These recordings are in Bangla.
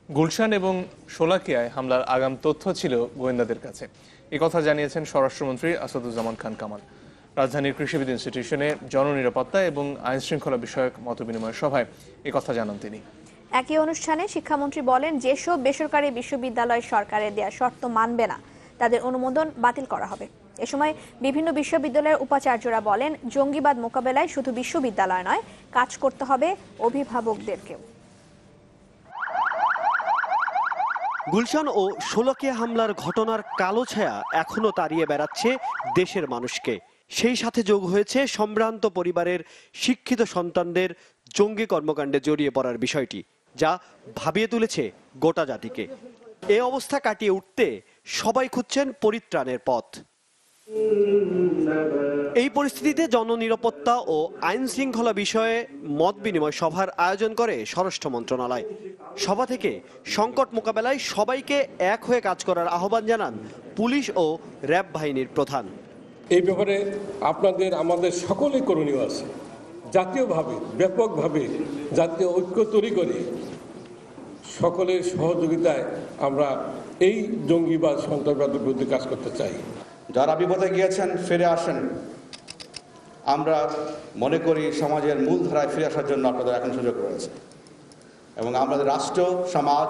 গুলশান এবং শোলাকিয়ায় হামলার আগাম তথ্য ছিল গোয়েন্দাদের কাছে, কথা জানিয়েছেন স্বরাষ্ট্রমন্ত্রী আসাদুজ্জামান খান কামাল। রাজধানীর কৃষিবিদ ইনস্টিটিউশনে জননিরাপত্তা এবং আইন শৃঙ্খলা বিষয়ক মতবিনিময় সভায় কথা জানান তিনি। একই অনুষ্ঠানে শিক্ষামন্ত্রী বলেন, যেসব বেসরকারি বিশ্ববিদ্যালয় সরকারের দেয়া শর্ত মানবে না তাদের অনুমোদন বাতিল করা হবে। এ সময় বিভিন্ন বিশ্ববিদ্যালয়ের উপাচার্যরা বলেন, জঙ্গিবাদ মোকাবেলায় শুধু বিশ্ববিদ্যালয় নয়, কাজ করতে হবে অভিভাবকদেরকেও। গুলশান ও শোলাকিয়া হামলার ঘটনার কালো ছায়া এখনো তাড়িয়ে বেড়াচ্ছে দেশের মানুষকে। সেই সাথে যোগ হয়েছে সম্ভ্রান্ত পরিবারের শিক্ষিত সন্তানদের জঙ্গি কর্মকাণ্ডে জড়িয়ে পড়ার বিষয়টি, যা ভাবিয়ে তুলেছে গোটা জাতিকে। এ অবস্থা কাটিয়ে উঠতে সবাই খুঁজছেন পরিত্রাণের পথ। এই পরিস্থিতিতে জননিরাপত্তা ও আইন শৃঙ্খলা বিষয়ে মত বিনিময় সভার আয়োজন করে স্বরাষ্ট্র মন্ত্রণালয়। সভা থেকে সংকট মোকাবেলায় সবাইকে এক হয়ে কাজ করার আহ্বান জানান পুলিশ ও র্যাব বাহিনীর প্রধান। এই ব্যাপারে আপনাদের আমাদের সকলেই করণীয় আছে। জাতীয়ভাবে ব্যাপকভাবে জাতীয় ঐক্য তৈরি করে সকলের সহযোগিতায় আমরা এই জঙ্গিবাদ সন্ত্রাসবাদের বিরুদ্ধে কাজ করতে চাই। যারা বিপদে গিয়েছেন ফিরে আসেন। আমরা মনে করি সমাজের মূল ধারায় ফিরে আসার জন্য আপনাদের এখন সুযোগ রয়েছে এবং আমাদের রাষ্ট্র সমাজ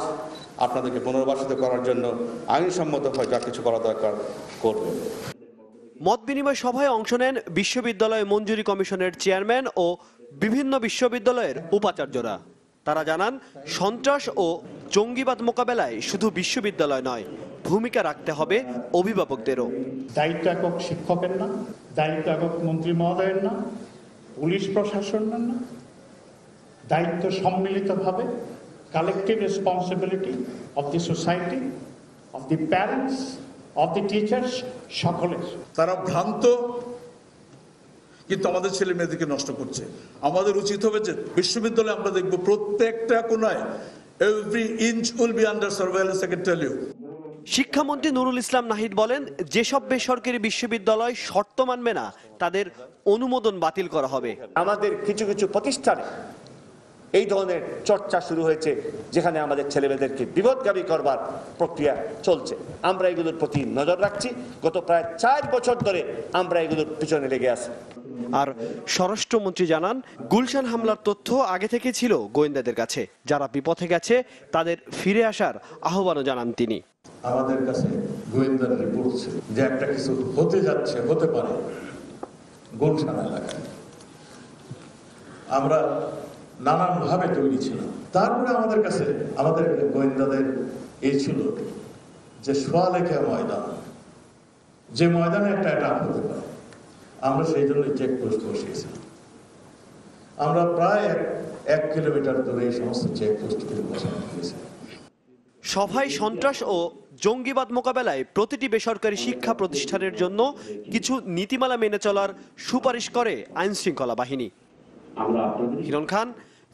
আপনাদেরকে পুনর্বাসিত করার জন্য আইনসম্মতভাবে যা কিছু করা দরকার করবে। মত বিনিময় সভায় অংশ নেন বিশ্ববিদ্যালয় মঞ্জুরি কমিশনের চেয়ারম্যান ও বিভিন্ন বিশ্ববিদ্যালয়ের উপাচার্যরা। তারা জানান, সন্ত্রাস ও জঙ্গিবাদ মোকাবেলায় শুধু বিশ্ববিদ্যালয় নয়, ভূমিকা রাখতে হবে অভিভাবকদেরও। দায়িত্ব একক শিক্ষকের না, দায়িত্ব একক মন্ত্রী মহোদয়ের না, পুলিশ প্রশাসনের না, দায়িত্ব সম্মিলিতভাবে collective responsibility of the society, of the parents, of the teachers, সকলের। তারা ভ্রান্ত, কিন্তু আমাদের ছেলে মেয়েদেরকে নষ্ট করছে। আমাদের উচিত হবে যে বিশ্ববিদ্যালয়ে আমরা দেখব প্রত্যেকটা কোনায় every inch will be under surveillance. I can tell you. শিক্ষামন্ত্রী নুরুল ইসলাম নাহিদ বলেন, যেসব বেসরকারি বিশ্ববিদ্যালয় শর্ত মানবে না তাদের অনুমোদন বাতিল করা হবে। আমাদের কিছু কিছু প্রতিষ্ঠানে এই ধরনের চর্চা শুরু হয়েছে, যেখানে আমাদের ছেলেমেয়েদেরকে বিপদগামী করবার প্রক্রিয়া চলছে। আমরা এগুলোর প্রতি নজর রাখছি। গত প্রায় 4 বছর ধরে আমরা এগুলোর পিছনে লেগে আছি। আর স্বরাষ্ট্রমন্ত্রী জানান, গুলশান হামলার তথ্য আগে থেকে ছিল গোয়েন্দাদের কাছে। যারা বিপথে গেছে তাদের ফিরে আসার আহ্বানও জানান তিনি। আমাদের কাছে গোয়েন্দার রিপোর্ট ছিল যে একটা কিছু হতে যাচ্ছে, হতে পারে গুলশান এলাকায়। আমরা নানানভাবে তৈরি ছিলাম। তারপরে আমাদের কাছে আমাদের গোয়েন্দাদের এই ছিল যে সোয়ালেখা ময়দান, যে ময়দানে একটা অ্যাটাক হতে পারে, আমরা সেই জন্য চেকপোস্ট বসিয়েছিলাম। আমরা প্রায় 1 কিলোমিটার দূরে এই সমস্ত চেকপোস্টগুলো বসানো হয়েছে। সভায় সন্ত্রাস ও জঙ্গিবাদ মোকাবেলায় প্রতিটি বেসরকারি শিক্ষা প্রতিষ্ঠানের জন্য কিছু নীতিমালা মেনে চলার সুপারিশ করে আইন শৃঙ্খলা বাহিনী। হিরণ খান,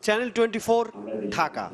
চ্যানেল 24, ঢাকা।